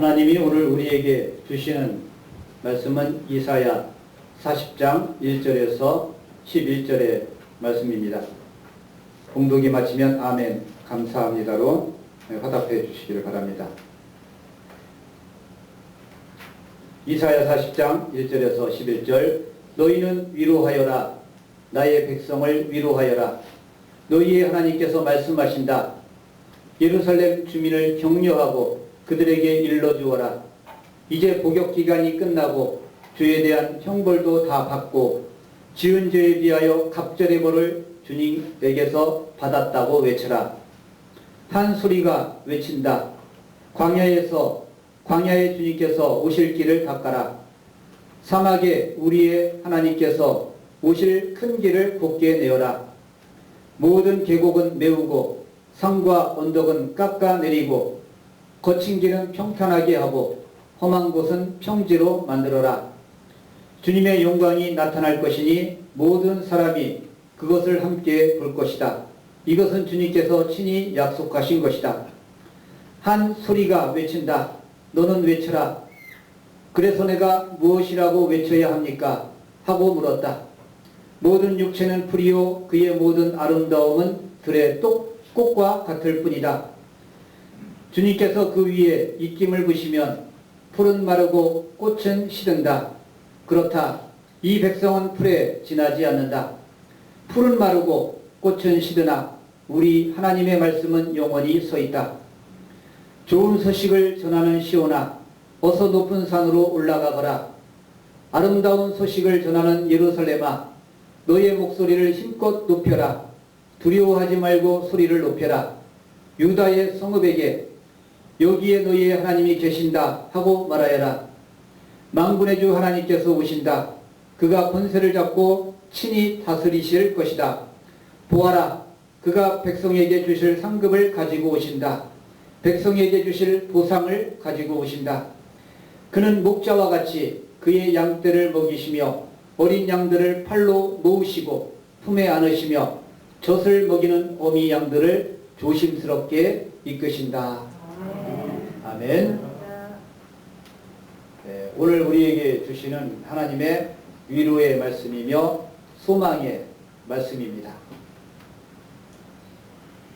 하나님이 오늘 우리에게 주시는 말씀은 이사야 40장 1절에서 11절의 말씀입니다. 봉독이 마치면 아멘 감사합니다로 화답해 주시기를 바랍니다. 이사야 40장 1절에서 11절 너희는 위로하여라. 나의 백성을 위로하여라. 너희의 하나님께서 말씀하신다. 예루살렘 주민을 격려하고 그들에게 일러주어라. 이제 복역기간이 끝나고 죄에 대한 형벌도 다 받고 지은 죄에 비하여 갑절의 벌을 주님에게서 받았다고 외쳐라. 한 소리가 외친다. 광야의 주님께서 오실 길을 닦아라. 사막에 우리의 하나님께서 오실 큰 길을 곧게 내어라. 모든 계곡은 메우고 산과 언덕은 깎아내리고 거친 길은 평탄하게 하고 험한 곳은 평지로 만들어라. 주님의 영광이 나타날 것이니 모든 사람이 그것을 함께 볼 것이다. 이것은 주님께서 친히 약속하신 것이다. 한 소리가 외친다. 너는 외쳐라. 그래서 내가 무엇이라고 외쳐야 합니까? 하고 물었다. 모든 육체는 풀이요 그의 모든 아름다움은 들의 꽃과 같을 뿐이다. 주님께서 그 위에 입김을 부시면 풀은 마르고 꽃은 시든다. 그렇다. 이 백성은 풀에 지나지 않는다. 풀은 마르고 꽃은 시드나 우리 하나님의 말씀은 영원히 서 있다. 좋은 소식을 전하는 시온아 어서 높은 산으로 올라가거라. 아름다운 소식을 전하는 예루살렘아 너의 목소리를 힘껏 높여라. 두려워하지 말고 소리를 높여라. 유다의 성읍에게 여기에 너희의 하나님이 계신다 하고 말하여라. 만군의 주 하나님께서 오신다. 그가 권세를 잡고 친히 다스리실 것이다. 보아라. 그가 백성에게 주실 상급을 가지고 오신다. 백성에게 주실 보상을 가지고 오신다. 그는 목자와 같이 그의 양떼를 먹이시며 어린 양들을 팔로 놓으시고 품에 안으시며 젖을 먹이는 어미 양들을 조심스럽게 이끄신다. 아멘. 네, 오늘 우리에게 주시는 하나님의 위로의 말씀이며 소망의 말씀입니다.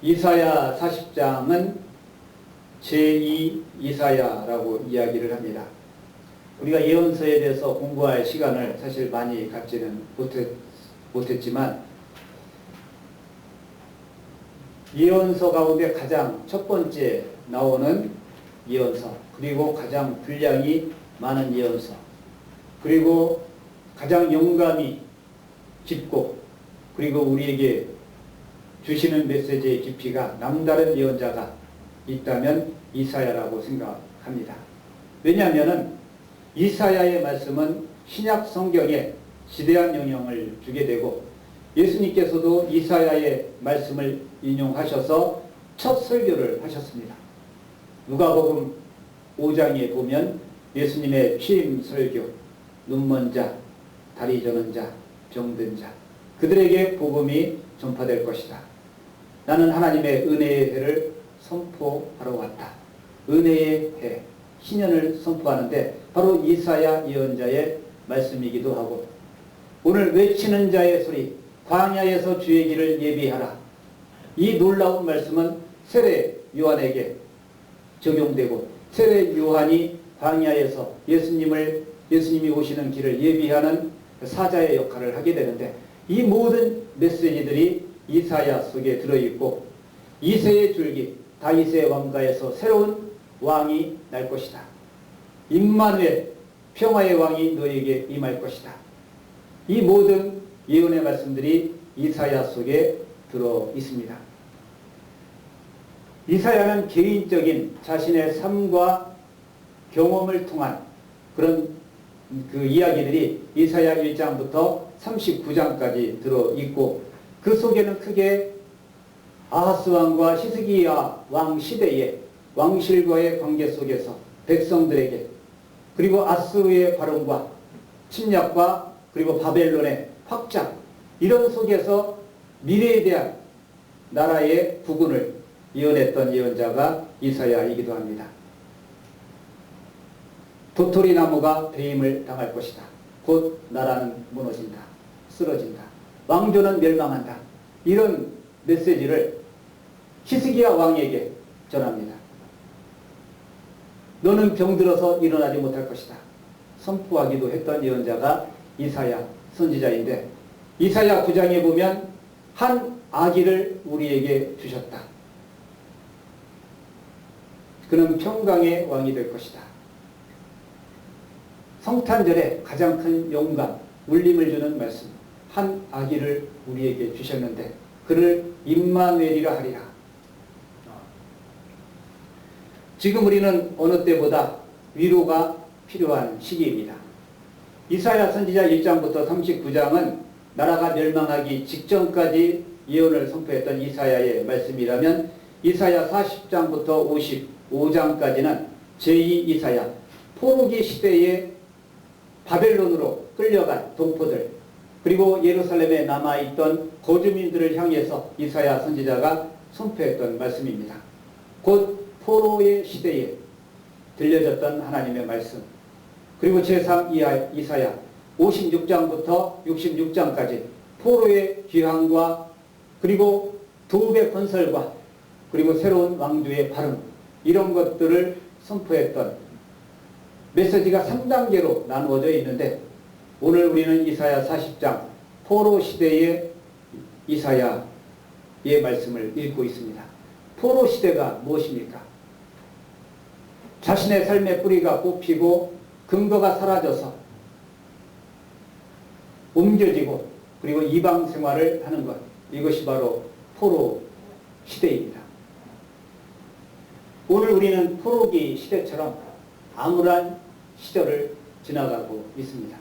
이사야 40장은 제2 이사야라고 이야기를 합니다. 우리가 예언서에 대해서 공부할 시간을 사실 많이 갖지는 못했지만 예언서 가운데 가장 첫 번째 나오는 예언서, 그리고 가장 분량이 많은 예언서, 그리고 가장 영감이 깊고 그리고 우리에게 주시는 메시지의 깊이가 남다른 예언자가 있다면 이사야라고 생각합니다. 왜냐하면 이사야의 말씀은 신약 성경에 지대한 영향을 주게 되고 예수님께서도 이사야의 말씀을 인용하셔서 첫 설교를 하셨습니다. 누가복음 5장에 보면 예수님의 취임 설교, 눈먼 자, 다리 저는 자, 병든 자, 그들에게 복음이 전파될 것이다. 나는 하나님의 은혜의 해를 선포하러 왔다. 은혜의 해, 신년을 선포하는데 바로 이사야 예언자의 말씀이기도 하고, 오늘 외치는 자의 소리, 광야에서 주의 길을 예비하라. 이 놀라운 말씀은 세례 요한에게 적용되고, 세례 요한이 광야에서 예수님이 오시는 길을 예비하는 사자의 역할을 하게 되는데, 이 모든 메시지들이 이사야 속에 들어있고, 이새의 줄기, 다윗의 왕가에서 새로운 왕이 날 것이다. 임마누엘, 평화의 왕이 너에게 임할 것이다. 이 모든 예언의 말씀들이 이사야 속에 들어 있습니다. 이사야는 개인적인 자신의 삶과 경험을 통한 그런 그 이야기들이 이사야 1장부터 39장까지 들어 있고, 그 속에는 크게 아하스 왕과 히스기야 왕 시대의 왕실과의 관계 속에서 백성들에게, 그리고 아스루의 발언과 침략과 그리고 바벨론의 확장, 이런 속에서 미래에 대한 나라의 부군을 예언했던 예언자가 이사야이기도 합니다. 도토리 나무가 배임을 당할 것이다. 곧 나라는 무너진다. 쓰러진다. 왕조는 멸망한다. 이런 메시지를 히스기야 왕에게 전합니다. 너는 병들어서 일어나지 못할 것이다. 선포하기도 했던 예언자가 이사야 선지자인데, 이사야 9장에 보면 한 아기를 우리에게 주셨다. 그는 평강의 왕이 될 것이다. 성탄절에 가장 큰 영감, 울림을 주는 말씀. 한 아기를 우리에게 주셨는데 그를 임마누엘이라 하리라. 지금 우리는 어느 때보다 위로가 필요한 시기입니다. 이사야 선지자 1장부터 39장은 나라가 멸망하기 직전까지 예언을 선포했던 이사야의 말씀이라면, 이사야 40장부터 55장까지는 제2 이사야, 포로기 시대에 바벨론으로 끌려간 동포들, 그리고 예루살렘에 남아있던 거주민들을 향해서 이사야 선지자가 선포했던 말씀입니다. 곧 포로의 시대에 들려졌던 하나님의 말씀, 그리고 제3 이사야 56장부터 66장까지 포로의 귀환과 그리고 도읍의 건설과 그리고 새로운 왕조의 발흥, 이런 것들을 선포했던 메시지가 3단계로 나누어져 있는데, 오늘 우리는 이사야 40장 포로 시대의 이사야의 말씀을 읽고 있습니다. 포로 시대가 무엇입니까? 자신의 삶의 뿌리가 뽑히고 근거가 사라져서 옮겨지고 그리고 이방 생활을 하는 것, 이것이 바로 포로 시대입니다. 오늘 우리는 포로기 시대처럼 암울한 시절을 지나가고 있습니다.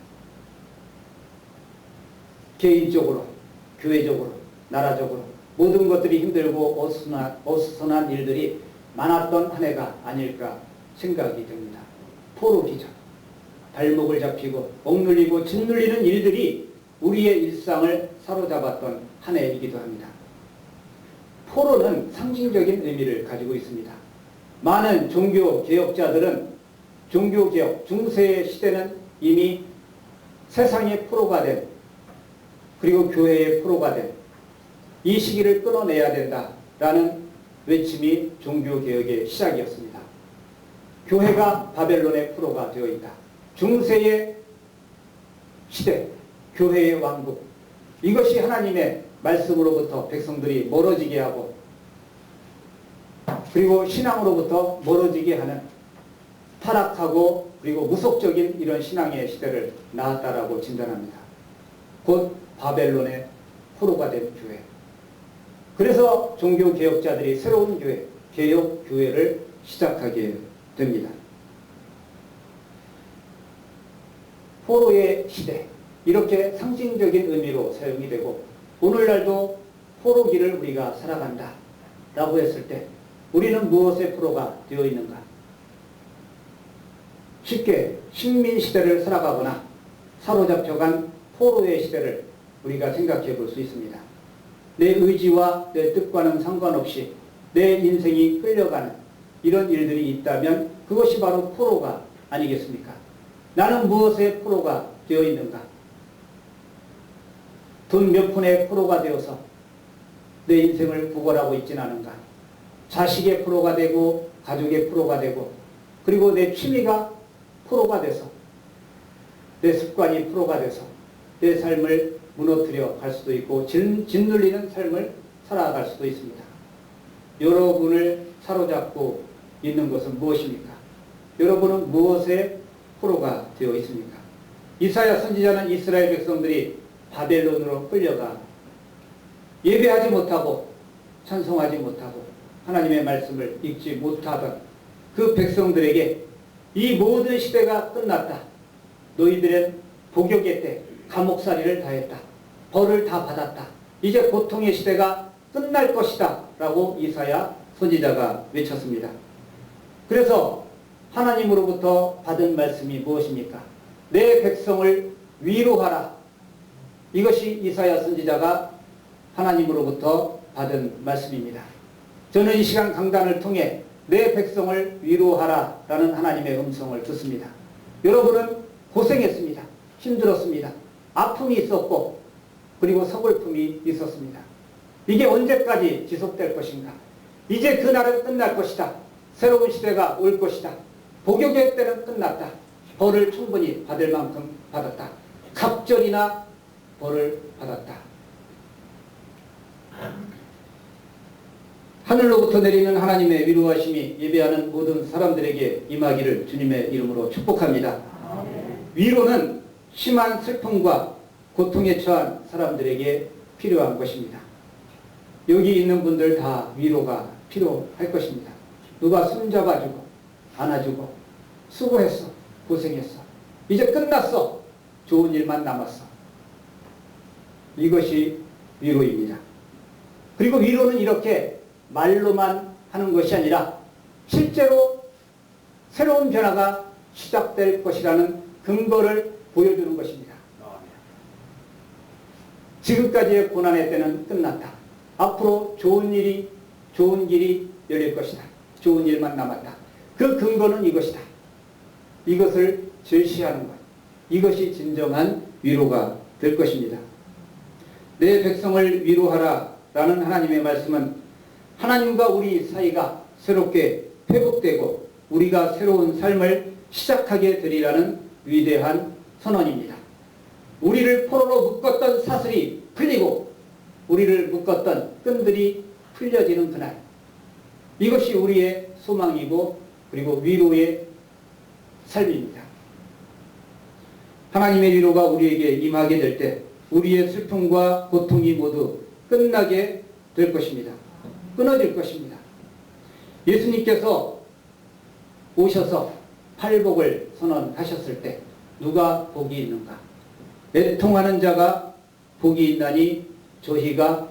개인적으로, 교회적으로, 나라적으로 모든 것들이 힘들고 어수선한 일들이 많았던 한 해가 아닐까 생각이 됩니다. 포로기죠. 발목을 잡히고 억눌리고 짓눌리는 일들이 우리의 일상을 사로잡았던 한 해이기도 합니다. 포로는 상징적인 의미를 가지고 있습니다. 많은 종교개혁자들은 종교개혁, 중세의 시대는 이미 세상의 포로가 된, 그리고 교회의 포로가 된 이 시기를 끊어내야 된다라는 외침이 종교개혁의 시작이었습니다. 교회가 바벨론의 포로가 되어 있다. 중세의 시대, 교회의 왕국, 이것이 하나님의 말씀으로부터 백성들이 멀어지게 하고 그리고 신앙으로부터 멀어지게 하는 타락하고 그리고 무속적인 이런 신앙의 시대를 낳았다라고 진단합니다. 곧 바벨론의 포로가 된 교회. 그래서 종교개혁자들이 새로운 교회, 개혁교회를 시작하게 됩니다. 포로의 시대, 이렇게 상징적인 의미로 사용이 되고, 오늘날도 포로기를 우리가 살아간다 라고 했을 때 우리는 무엇의 포로가 되어 있는가? 쉽게 식민시대를 살아가거나 사로잡혀간 포로의 시대를 우리가 생각해 볼 수 있습니다. 내 의지와 내 뜻과는 상관없이 내 인생이 끌려가는 이런 일들이 있다면 그것이 바로 포로가 아니겠습니까? 나는 무엇의 포로가 되어 있는가? 돈 몇 푼의 포로가 되어서 내 인생을 구걸하고 있지는 않은가? 자식의 포로가 되고 가족의 포로가 되고 그리고 내 취미가 포로가 돼서 내 습관이 포로가 돼서 내 삶을 무너뜨려 갈 수도 있고 짓눌리는 삶을 살아갈 수도 있습니다. 여러분을 사로잡고 있는 것은 무엇입니까? 여러분은 무엇의 포로가 되어 있습니까? 이사야 선지자는 이스라엘 백성들이 바벨론으로 끌려가 예배하지 못하고 찬송하지 못하고 하나님의 말씀을 읽지 못하던 그 백성들에게 이 모든 시대가 끝났다. 너희들은 복역의 때 감옥살이를 다 했다. 벌을 다 받았다. 이제 고통의 시대가 끝날 것이다 라고 이사야 선지자가 외쳤습니다. 그래서 하나님으로부터 받은 말씀이 무엇입니까? 내 백성을 위로하라. 이것이 이사야 선지자가 하나님으로부터 받은 말씀입니다. 저는 이 시간 강단을 통해 내 백성을 위로하라 라는 하나님의 음성을 듣습니다. 여러분은 고생했습니다. 힘들었습니다. 아픔이 있었고 그리고 서글픔이 있었습니다. 이게 언제까지 지속될 것인가? 이제 그 날은 끝날 것이다. 새로운 시대가 올 것이다. 복역의 때는 끝났다. 벌을 충분히 받을 만큼 받았다. 갑절이나 벌을 받았다. 하늘로부터 내리는 하나님의 위로하심이 예배하는 모든 사람들에게 임하기를 주님의 이름으로 축복합니다. 위로는 심한 슬픔과 고통에 처한 사람들에게 필요한 것입니다. 여기 있는 분들 다 위로가 필요할 것입니다. 누가 손잡아주고 안아주고 수고했어, 고생했어, 이제 끝났어, 좋은 일만 남았어. 이것이 위로입니다. 그리고 위로는 이렇게 말로만 하는 것이 아니라 실제로 새로운 변화가 시작될 것이라는 근거를 보여주는 것입니다. 지금까지의 고난의 때는 끝났다. 앞으로 좋은 길이 열릴 것이다. 좋은 일만 남았다. 그 근거는 이것이다. 이것을 제시하는 것. 이것이 진정한 위로가 될 것입니다. 내 백성을 위로하라 라는 하나님의 말씀은 하나님과 우리 사이가 새롭게 회복되고 우리가 새로운 삶을 시작하게 되리라는 위대한 선언입니다. 우리를 포로로 묶었던 사슬이 풀리고 우리를 묶었던 끈들이 풀려지는 그날, 이것이 우리의 소망이고 그리고 위로의 삶입니다. 하나님의 위로가 우리에게 임하게 될 때 우리의 슬픔과 고통이 모두 끝나게 될 것입니다. 끊어질 것입니다. 예수님께서 오셔서 팔복을 선언하셨을 때 누가 복이 있는가? 애통하는 자가 복이 있나니 저희가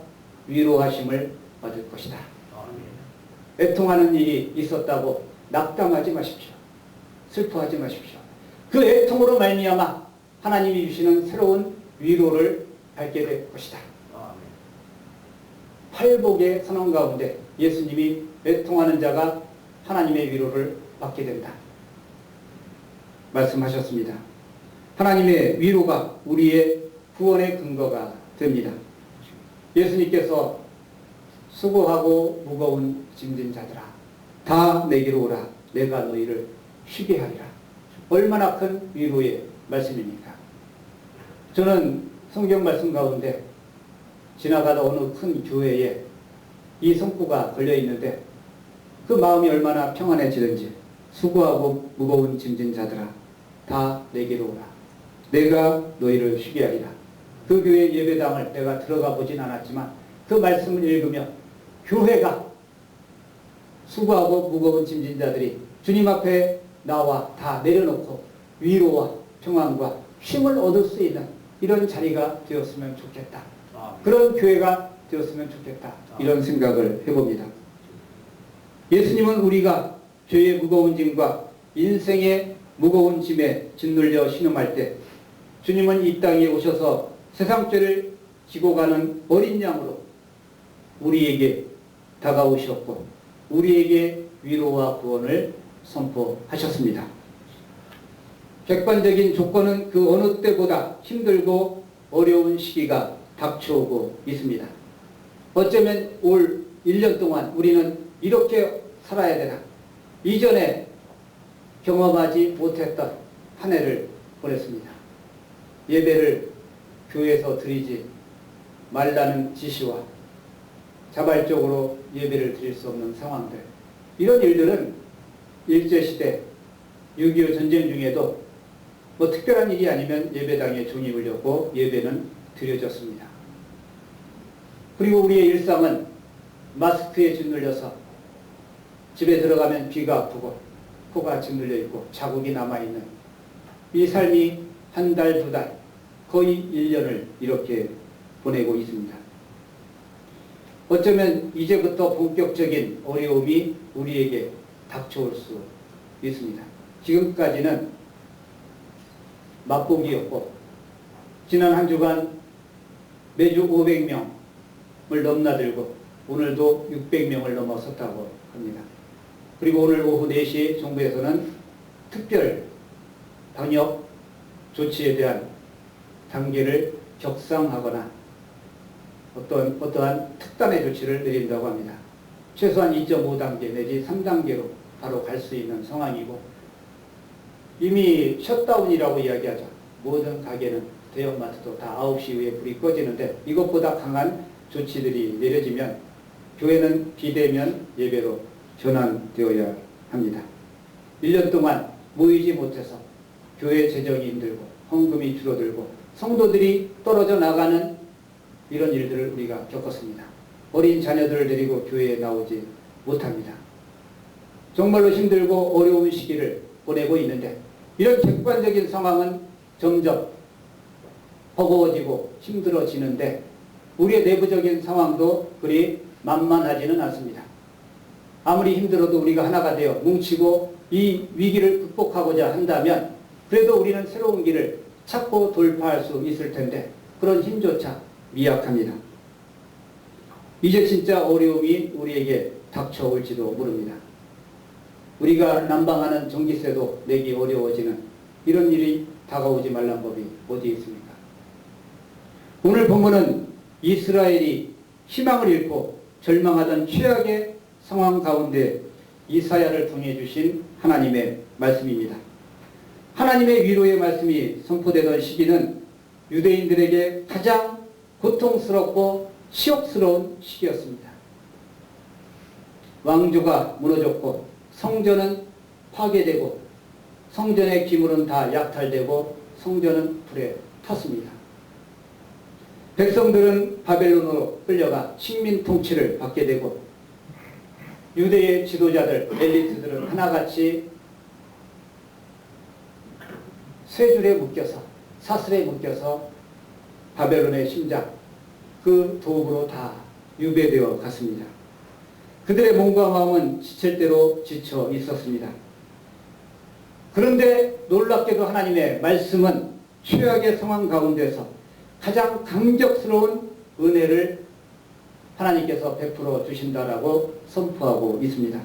위로하심을 얻을 것이다. 애통하는 일이 있었다고 낙담하지 마십시오. 슬퍼하지 마십시오. 그 애통으로 말미암아 하나님이 주시는 새로운 위로를 받게 될 것이다. 팔복의 선언 가운데 예수님이 애통하는 자가 하나님의 위로를 받게 된다 말씀하셨습니다. 하나님의 위로가 우리의 구원의 근거가 됩니다. 예수님께서 수고하고 무거운 짐진 자들아 다 내게로 오라 내가 너희를 쉬게 하리라. 얼마나 큰 위로의 말씀입니까? 저는 성경 말씀 가운데 지나가다 어느 큰 교회에 이 성구가 걸려 있는데 그 마음이 얼마나 평안해지는지, 수고하고 무거운 짐진 자들아 다 내게로 오라 내가 너희를 쉬게 하리라. 그 교회 예배당을 내가 들어가 보진 않았지만 그 말씀을 읽으며 교회가 수고하고 무거운 짐진 자들이 주님 앞에 나와 다 내려놓고 위로와 평안과 쉼을 얻을 수 있는 이런 자리가 되었으면 좋겠다. 그런 교회가 되었으면 좋겠다. 이런 생각을 해봅니다. 예수님은 우리가 죄의 무거운 짐과 인생의 무거운 짐에 짓눌려 신음할 때 주님은 이 땅에 오셔서 세상 죄를 지고 가는 어린 양으로 우리에게 다가오셨고 우리에게 위로와 구원을 선포하셨습니다. 객관적인 조건은 그 어느 때보다 힘들고 어려운 시기가 닥쳐오고 있습니다. 어쩌면 올 1년 동안 우리는 이렇게 살아야 되나? 이전에 경험하지 못했던 한 해를 보냈습니다. 예배를 교회에서 드리지 말라는 지시와 자발적으로 예배를 드릴 수 없는 상황들, 이런 일들은 일제시대 6.25 전쟁 중에도 뭐 특별한 일이 아니면 예배당에 종이 울렸고 예배는 드려졌습니다. 그리고 우리의 일상은 마스크에 짓눌려서 집에 들어가면 귀가 아프고 코가 짓눌려 있고 자국이 남아있는 이 삶이 한 달, 두 달, 거의 1년을 이렇게 보내고 있습니다. 어쩌면 이제부터 본격적인 어려움이 우리에게 닥쳐올 수 있습니다. 지금까지는 맛보기였고 지난 한 주간 매주 500명을 넘나들고 오늘도 600명을 넘어섰다고 합니다. 그리고 오늘 오후 4시 정부에서는 특별 방역 조치에 대한 단계를 격상하거나 어떠한 특단의 조치를 내린다고 합니다. 최소한 2.5단계 내지 3단계로 바로 갈 수 있는 상황이고, 이미 셧다운이라고 이야기하죠. 모든 가게는 대형마트도 다 9시 이후에 불이 꺼지는데, 이것보다 강한 조치들이 내려지면 교회는 비대면 예배로 전환되어야 합니다. 1년 동안 모이지 못해서 교회 재정이 힘들고 헌금이 줄어들고 성도들이 떨어져 나가는 이런 일들을 우리가 겪었습니다. 어린 자녀들을 데리고 교회에 나오지 못합니다. 정말로 힘들고 어려운 시기를 보내고 있는데, 이런 객관적인 상황은 점점 버거워지고 힘들어지는데 우리의 내부적인 상황도 그리 만만하지는 않습니다. 아무리 힘들어도 우리가 하나가 되어 뭉치고 이 위기를 극복하고자 한다면 그래도 우리는 새로운 길을 찾고 돌파할 수 있을 텐데 그런 힘조차 미약합니다. 이제 진짜 어려움이 우리에게 닥쳐올지도 모릅니다. 우리가 난방하는 전기세도 내기 어려워지는 이런 일이 다가오지 말란 법이 어디 있습니까? 오늘 본문은 이스라엘이 희망을 잃고 절망하던 최악의 상황 가운데 이사야를 통해 주신 하나님의 말씀입니다. 하나님의 위로의 말씀이 선포되던 시기는 유대인들에게 가장 고통스럽고 치욕스러운 시기였습니다. 왕조가 무너졌고 성전은 파괴되고 성전의 기물은 다 약탈되고 성전은 불에 탔습니다. 백성들은 바벨론으로 끌려가 식민 통치를 받게 되고 유대의 지도자들, 엘리트들은 하나같이 쇠줄에 묶여서, 사슬에 묶여서 바벨론의 심장, 그 도읍으로 다 유배되어 갔습니다. 그들의 몸과 마음은 지칠 대로 지쳐 있었습니다. 그런데 놀랍게도 하나님의 말씀은 최악의 상황 가운데서 가장 강력스러운 은혜를 하나님께서 베풀어 주신다라고 선포하고 있습니다.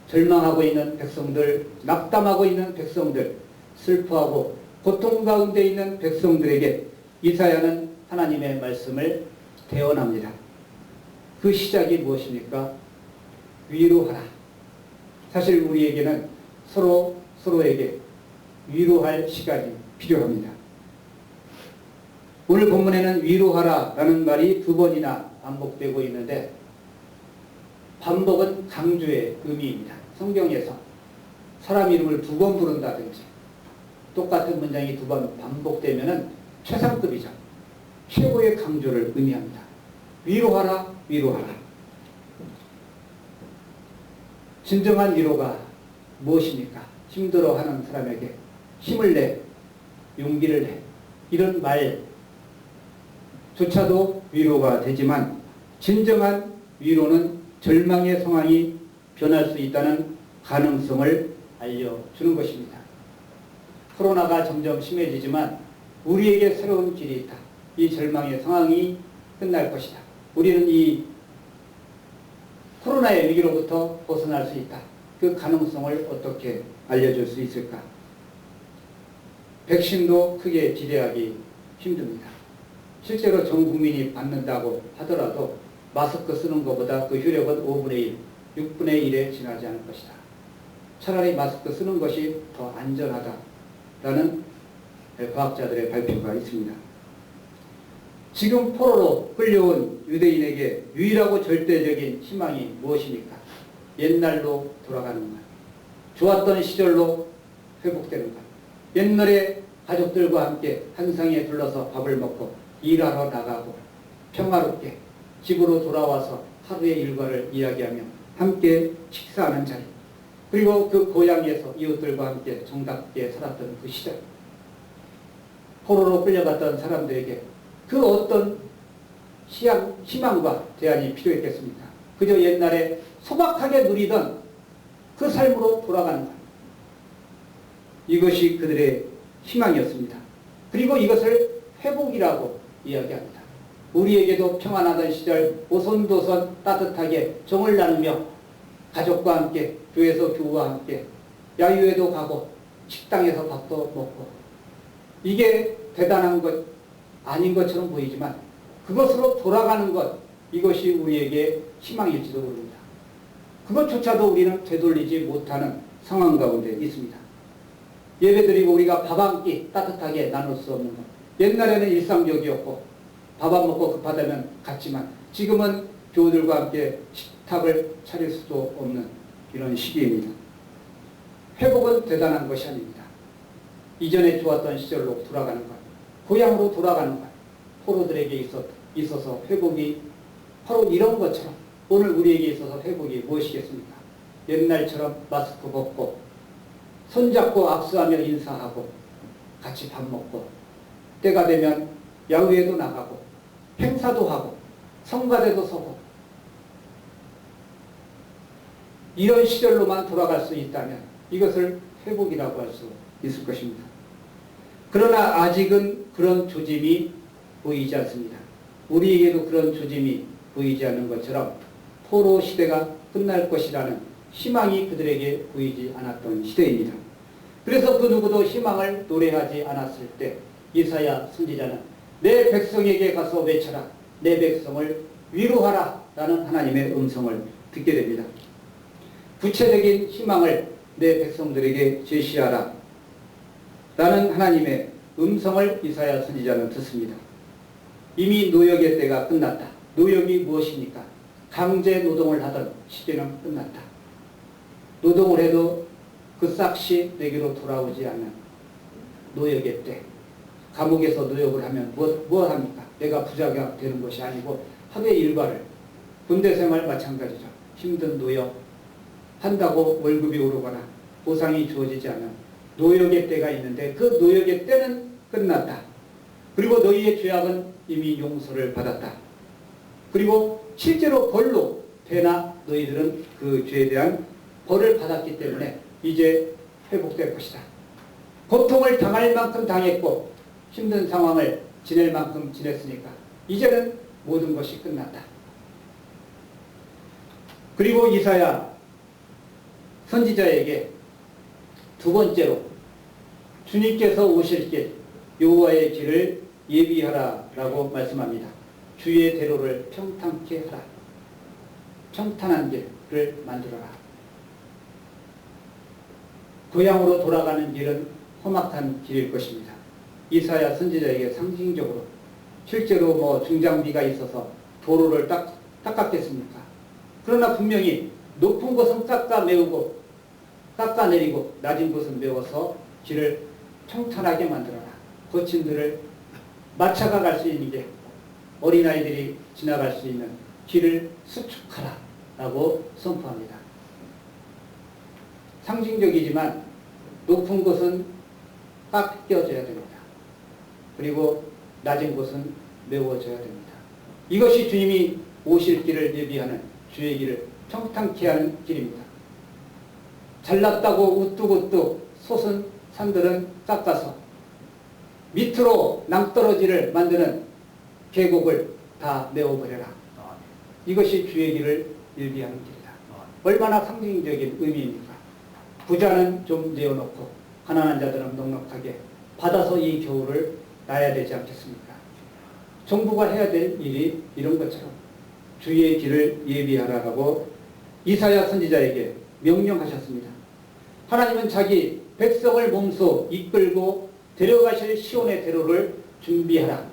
절망하고 있는 백성들, 낙담하고 있는 백성들, 슬퍼하고 고통 가운데 있는 백성들에게 이사야는 하나님의 말씀을 대언합니다. 그 시작이 무엇입니까? 위로하라. 사실 우리에게는 서로에게 위로할 시간이 필요합니다. 오늘 본문에는 위로하라 라는 말이 2번이나 반복되고 있는데, 반복은 강조의 의미입니다. 성경에서 사람 이름을 2번 부른다든지 똑같은 문장이 2번 반복되면 최상급이죠. 최고의 강조를 의미합니다. 위로하라, 위로하라. 진정한 위로가 무엇입니까? 힘들어하는 사람에게 힘을 내, 용기를 내, 이런 말조차도 위로가 되지만, 진정한 위로는 절망의 상황이 변할 수 있다는 가능성을 알려주는 것입니다. 코로나가 점점 심해지지만 우리에게 새로운 길이 있다. 이 절망의 상황이 끝날 것이다. 우리는 이 코로나의 위기로부터 벗어날 수 있다. 그 가능성을 어떻게 알려줄 수 있을까? 백신도 크게 기대하기 힘듭니다. 실제로 전 국민이 받는다고 하더라도 마스크 쓰는 것보다 그 효력은 5분의 1, 6분의 1에 지나지 않을 것이다. 차라리 마스크 쓰는 것이 더 안전하다라는 과학자들의 발표가 있습니다. 지금 포로로 끌려온 유대인에게 유일하고 절대적인 희망이 무엇입니까? 옛날로 돌아가는 것, 좋았던 시절로 회복되는 것, 옛날에 가족들과 함께 한 상에 둘러서 밥을 먹고 일하러 나가고 평화롭게 집으로 돌아와서 하루의 일과를 이야기하며 함께 식사하는 자리, 그리고 그 고향에서 이웃들과 함께 정답게 살았던 그 시절, 포로로 끌려갔던 사람들에게 그 어떤 희망과 대안이 필요했겠습니까? 그저 옛날에 소박하게 누리던 그 삶으로 돌아가는 것, 이것이 그들의 희망이었습니다. 그리고 이것을 회복이라고 이야기합니다. 우리에게도 평안하던 시절 오손도손 따뜻하게 정을 나누며 가족과 함께, 교회에서 교우와 함께 야유회도 가고 식당에서 밥도 먹고 이게 대단한 것 아닌 것처럼 보이지만 그것으로 돌아가는 것 이것이 우리에게 희망일지도 모릅니다. 그것조차도 우리는 되돌리지 못하는 상황 가운데 있습니다. 예배드리고 우리가 밥 한 끼 따뜻하게 나눌 수 없는 것. 옛날에는 일상적이었고 밥 안 먹고 급하다면 갔지만 지금은 교우들과 함께 식탁을 차릴 수도 없는 이런 시기입니다. 회복은 대단한 것이 아닙니다. 이전에 좋았던 시절로 돌아가는 것, 고향으로 돌아가는 것, 포로들에게 있어서 회복이 바로 이런 것처럼 오늘 우리에게 있어서 회복이 무엇이겠습니까? 옛날처럼 마스크 벗고 손잡고 악수하며 인사하고 같이 밥 먹고 때가 되면 야외에도 나가고 행사도 하고 성가대도 서고 이런 시절로만 돌아갈 수 있다면 이것을 회복이라고 할 수 있을 것입니다. 그러나 아직은 그런 조짐이 보이지 않습니다. 우리에게도 그런 조짐이 보이지 않는 것처럼 포로 시대가 끝날 것이라는 희망이 그들에게 보이지 않았던 시대입니다. 그래서 그 누구도 희망을 노래하지 않았을 때 이사야 선지자는 내 백성에게 가서 외쳐라, 내 백성을 위로하라 라는 하나님의 음성을 듣게 됩니다. 구체적인 희망을 내 백성들에게 제시하라 라는 하나님의 음성을 이사야 선지자는 듣습니다. 이미 노역의 때가 끝났다. 노역이 무엇입니까? 강제 노동을 하던 시대는 끝났다. 노동을 해도 그 싹시 내게로 돌아오지 않는 노역의 때. 감옥에서 노역을 하면 뭘 합니까? 내가 부자가 되는 것이 아니고 하루의 일과를, 군대 생활 마찬가지죠. 힘든 노역 한다고 월급이 오르거나 보상이 주어지지 않는 노역의 때가 있는데 그 노역의 때는 끝났다. 그리고 너희의 죄악은 이미 용서를 받았다. 그리고 실제로 벌로 되나 너희들은 그 죄에 대한 벌을 받았기 때문에 이제 회복될 것이다. 고통을 당할 만큼 당했고 힘든 상황을 지낼 만큼 지냈으니까 이제는 모든 것이 끝났다. 그리고 이사야 선지자에게 두 번째로 주님께서 오실 길 여호와의 길을 예비하라라고 말씀합니다. 주의 대로를 평탄케 하라. 평탄한 길을 만들어라. 고향으로 돌아가는 길은 험악한 길일 것입니다. 이사야 선지자에게 상징적으로 실제로 중장비가 있어서 도로를 닦았겠습니까? 그러나 분명히 높은 곳은 깎아내리고 낮은 곳은 메워서 길을 평탄하게 만들어라. 거친 들을 마차가 갈 수 있는 게 어린아이들이 지나갈 수 있는 길을 수축하라 라고 선포합니다. 상징적이지만 높은 곳은 깎여져야 됩니다. 그리고 낮은 곳은 메워져야 됩니다. 이것이 주님이 오실 길을 예비하는 주의 길을 평탄케 하는 길입니다. 잘났다고 우뚝우뚝 솟은 산들은 깎아서 밑으로 낭떠러지를 만드는 계곡을 다 메워버려라. 이것이 주의 길을 예비하는 길이다. 얼마나 상징적인 의미입니까? 부자는 좀 내어놓고 가난한 자들은 넉넉하게 받아서 이 겨울을 나야 되지 않겠습니까? 정부가 해야 될 일이 이런 것처럼 주의 길을 예비하라고 이사야 선지자에게 명령하셨습니다. 하나님은 자기 백성을 몸소 이끌고 데려가실 시온의 대로를 준비하라.